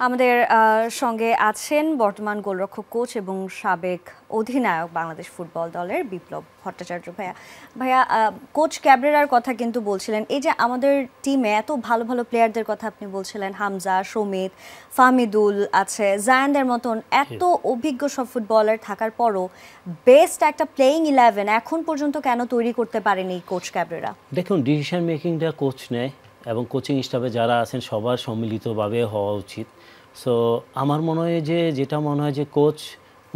আমাদের সঙ্গে আছেন বর্তমান গোলরক্ষক কোচ এবং সাবেক অধিনায়ক বাংলাদেশ ফুটবল দলের বিপ্লব ভট্টাচার্য। ভাইয়া ভাইয়া কোচ ক্যাবরেরার কথা কিন্তু বলছিলেন, এই যে আমাদের টিমে এত ভালো ভালো প্লেয়ারদের কথা আপনি বলছিলেন, হামজা, সমিত, ফাহমিদুল আছে, জায়ানদের মতন এত অভিজ্ঞ সব ফুটবলার থাকার পরও বেস্ট একটা প্লেয়িং 11 এখন পর্যন্ত কেন তৈরি করতে পারেনি কোচ ক্যাবরেরা? দেখুন, ডিসিশন মেকিংটা কোচ নেয় এবং কোচিং স্টাফে যারা আছেন সবার সম্মিলিতভাবে হওয়া উচিত। সো আমার মনে হয় যেটা মনে হয় যে কোচ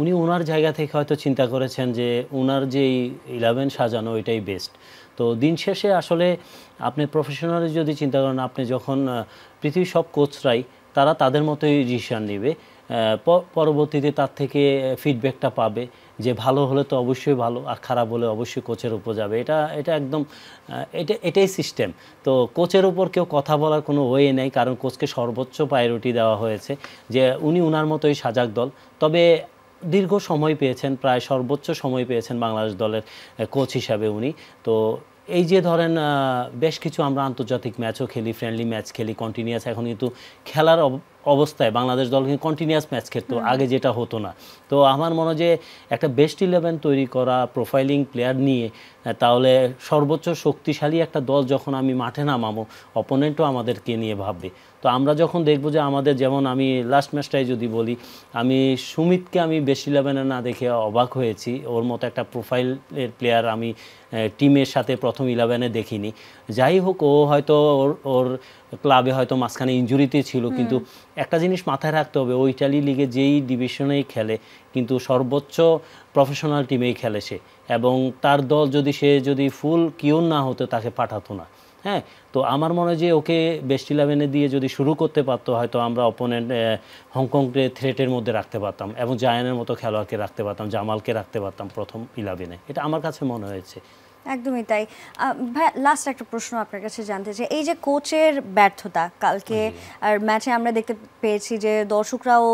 উনি ওনার জায়গা থেকে হয়তো চিন্তা করেছেন যে ওনার যেই 11 সাজানো ওইটাই বেস্ট। তো দিন শেষে আসলে আপনি প্রফেশনালি যদি চিন্তা করেন, আপনি যখন পৃথিবীর সব কোচরাই তারা তাদের মতোই ডিসিশন নেবে, পরবর্তীতে তার থেকে ফিডব্যাকটা পাবে যে ভালো হলে তো অবশ্যই ভালো, আর খারাপ হলে অবশ্যই কোচের উপর যাবে। এটা একদম এটাই সিস্টেম। তো কোচের উপর কেউ কথা বলার কোনো ওয়ে নেই, কারণ কোচকে সর্বোচ্চ প্রায়োরিটি দেওয়া হয়েছে যে উনি ওনার মতোই সাজাক দল। তবে দীর্ঘ সময় পেয়েছেন, প্রায় সর্বোচ্চ সময় পেয়েছেন বাংলাদেশ দলের কোচ হিসাবে উনি। তো এই যে ধরেন বেশ কিছু আমরা আন্তর্জাতিক ম্যাচও খেলি, ফ্রেন্ডলি ম্যাচ খেলি কন্টিনিউয়াস। এখন কিন্তু খেলার অবস্থায় বাংলাদেশ দল কিন্তু কন্টিনিউয়াস ম্যাচ খেলতো, আগে যেটা হতো না। তো আমার মনে হয় যে একটা বেস্ট 11 তৈরি করা, প্রোফাইলিং প্লেয়ার নিয়ে, তাহলে সর্বোচ্চ শক্তিশালী একটা দল যখন আমি মাঠে নামাবো, অপোনেন্টও আমাদেরকে নিয়ে ভাববে। তো আমরা যখন দেখবো যে আমাদের, যেমন আমি লাস্ট ম্যাচটাই যদি বলি, আমি সুমিতকে আমি বেস্ট 11-এ না দেখে অবাক হয়েছি। ওর মতো একটা প্রোফাইলের প্লেয়ার আমি টিমের সাথে প্রথম 11-এ দেখিনি। যাই হোক, ও হয়তো ওর ক্লাবে হয়তো মাঝখানে ইনজুরিতে ছিল, কিন্তু একটা জিনিস মাথায় রাখতে হবে, ও ইটালি লিগে যেই ডিভিশনেই খেলে কিন্তু সর্বোচ্চ প্রফেশনাল টিমেই খেলে সে, এবং তার দল সে যদি ফুল কিওর না হতো তাকে পাঠাতো না। হ্যাঁ, তো আমার মনে হয় যে ওকে বেস্ট 11-এ দিয়ে যদি শুরু করতে পারতো, হয়তো আমরা অপোনেন্ট হংকংকে থ্রেটের মধ্যে রাখতে পারতাম এবং জায়ানের মতো খেলোয়াড়কে রাখতে পারতাম, জামালকে রাখতে পারতাম প্রথম 11-এ। এটা আমার কাছে মনে হয়েছে। একদমই তাই। ভাই, লাস্ট একটা প্রশ্ন আপনার কাছে জানতে চাই, এই যে কোচের ব্যর্থতা কালকে আর ম্যাচে আমরা দেখতে পেয়েছি যে দর্শকরাও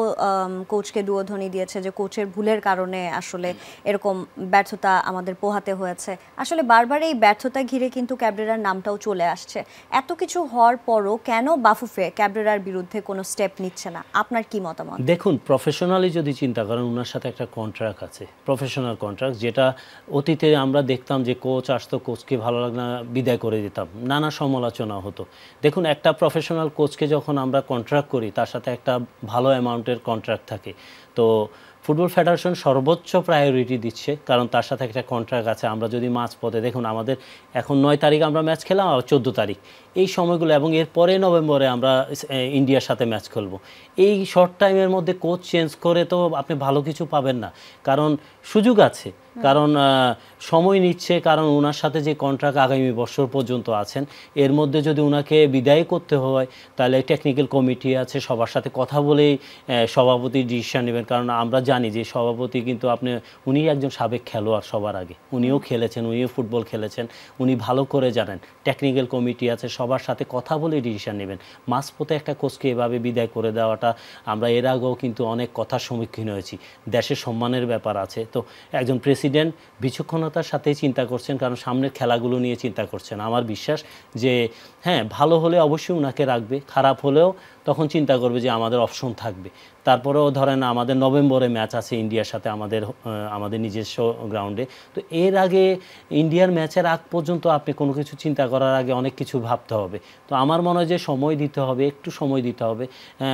কোচকে দুয়োধ্বনি দিয়েছে যে কোচের ভুলের কারণে আসলে এরকম ব্যর্থতা আমাদের পোহাতে হয়েছে। আসলে বারবার এই ব্যর্থতা ঘিরে কিন্তু ক্যাবরেরার নামটাও চলে আসছে। এত কিছু হওয়ার পরও কেন বাফুফে ক্যাবরেরার বিরুদ্ধে কোনো স্টেপ নিচ্ছে না? আপনার কি মতামত? দেখুন, প্রফেশনালি যদি চিন্তা করেন, ওনার সাথে একটা কন্ট্রাক্ট আছে, প্রফেশনাল কন্ট্রাক্ট, যেটা অতীতে আমরা দেখতাম যে কোচ আসতো, কোচকে ভালো লাগলে বিদায় করে দিতাম, নানা সমালোচনা হতো। দেখুন, একটা প্রফেশনাল কোচকে যখন আমরা কন্ট্রাক্ট করি, তার সাথে একটা ভালো অ্যামাউন্টের কন্ট্রাক্ট থাকে। তো ফুটবল ফেডারেশন সর্বোচ্চ প্রায়োরিটি দিচ্ছে, কারণ তার সাথে একটা কন্ট্রাক্ট আছে। আমরা যদি মাঝপথে, দেখুন আমাদের এখন 9 তারিখ আমরা ম্যাচ খেলাম, আর 14 তারিখ এই সময়গুলো, এবং এরপরে নভেম্বরে আমরা ইন্ডিয়ার সাথে ম্যাচ খেলবো। এই শর্ট টাইমের মধ্যে কোচ চেঞ্জ করে তো আপনি ভালো কিছু পাবেন না, কারণ সুযোগ আছে, কারণ সময় নিচ্ছে, কারণ ওনার সাথে যে কন্ট্রাক্ট আগামী বছর পর্যন্ত আছেন, এর মধ্যে যদি ওনাকে বিদায় করতে হয়, তাহলে টেকনিক্যাল কমিটি আছে, সবার সাথে কথা বলেই সভাপতি ডিসিশন নেবেন। কারণ আমরা জানি যে সভাপতি কিন্তু উনি একজন সাবেক খেলোয়াড়, সবার আগে উনিও খেলেছেন, উনিও ফুটবল খেলেছেন, উনি ভালো করে জানেন। টেকনিক্যাল কমিটি আছে, সবার সাথে কথা বলেই ডিসিশন নেবেন। মাঝপথে একটা কোচকে এভাবে বিদায় করে দেওয়াটা, আমরা এর আগেও কিন্তু অনেক কথার সম্মুখীন হয়েছি। দেশের সম্মানের ব্যাপার আছে। তো একজন প্রেসিডেন্ট বিচক্ষণতার সাথেই চিন্তা করছেন, কারণ সামনের খেলাগুলো নিয়ে চিন্তা করছেন। আমার বিশ্বাস যে হ্যাঁ, ভালো হলে অবশ্যই ওনাকে রাখবে, খারাপ হলেও তখন চিন্তা করবে যে আমাদের অপশন থাকবে। তারপরেও ধরেন আমাদের নভেম্বরে ম্যাচ আছে ইন্ডিয়ার সাথে, আমাদের নিজস্ব গ্রাউন্ডে। তো এর আগে, ইন্ডিয়ার ম্যাচের আগ পর্যন্ত আপনি কোনো কিছু চিন্তা করার আগে অনেক কিছু ভাবতে হবে। তো আমার মনে হয় যে সময় দিতে হবে, একটু সময় দিতে হবে।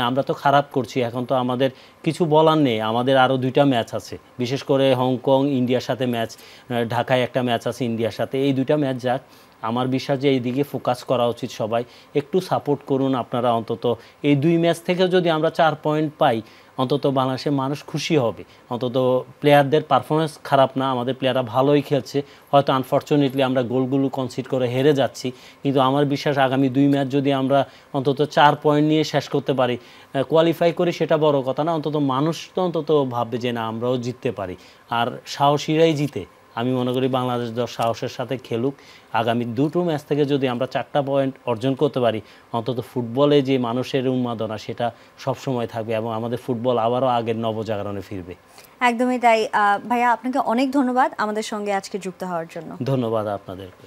আমরা তো খারাপ করছি, এখন তো আমাদের কিছু বলার নেই। আমাদের আরও 2টা ম্যাচ আছে, বিশেষ করে হংকং ইন্ডিয়ার সাথে ম্যাচ, ঢাকায় একটা ম্যাচ আছে ইন্ডিয়ার সাথে। এই 2টা ম্যাচ যাক, আমার বিশ্বাস যে এই দিকে ফোকাস করা উচিত সবাই। একটু সাপোর্ট করুন আপনারা। অন্তত এই 2 ম্যাচ থেকে যদি আমরা 4 পয়েন্ট পাই, অন্তত বাংলাদেশের মানুষ খুশি হবে। অন্তত প্লেয়ারদের পারফরমেন্স খারাপ না, আমাদের প্লেয়াররা ভালোই খেলছে। হয়তো আনফর্চুনেটলি আমরা গোলগুলো কনসিড করে হেরে যাচ্ছি, কিন্তু আমার বিশ্বাস আগামী 2 ম্যাচ যদি আমরা অন্তত 4 পয়েন্ট নিয়ে শেষ করতে পারি, কোয়ালিফাই করি, সেটা বড় কথা না। অন্তত মানুষ তো অন্তত ভাববে যে না, আমরাও জিততে পারি। আর সাহসীরাই জিতে। আমি মনে করি বাংলাদেশ দল সাহসের সাথে খেলুক। আগামী 2টো ম্যাচ থেকে যদি আমরা 4টা পয়েন্ট অর্জন করতে পারি, অন্তত ফুটবলে যে মানুষের উন্মাদনা, সেটা সবসময় থাকবে এবং আমাদের ফুটবল আবারও আগের নবজাগরণে ফিরবে। একদমই তাই। ভাইয়া, আপনাকে অনেক ধন্যবাদ আমাদের সঙ্গে আজকে যুক্ত হওয়ার জন্য। ধন্যবাদ আপনাদেরকে।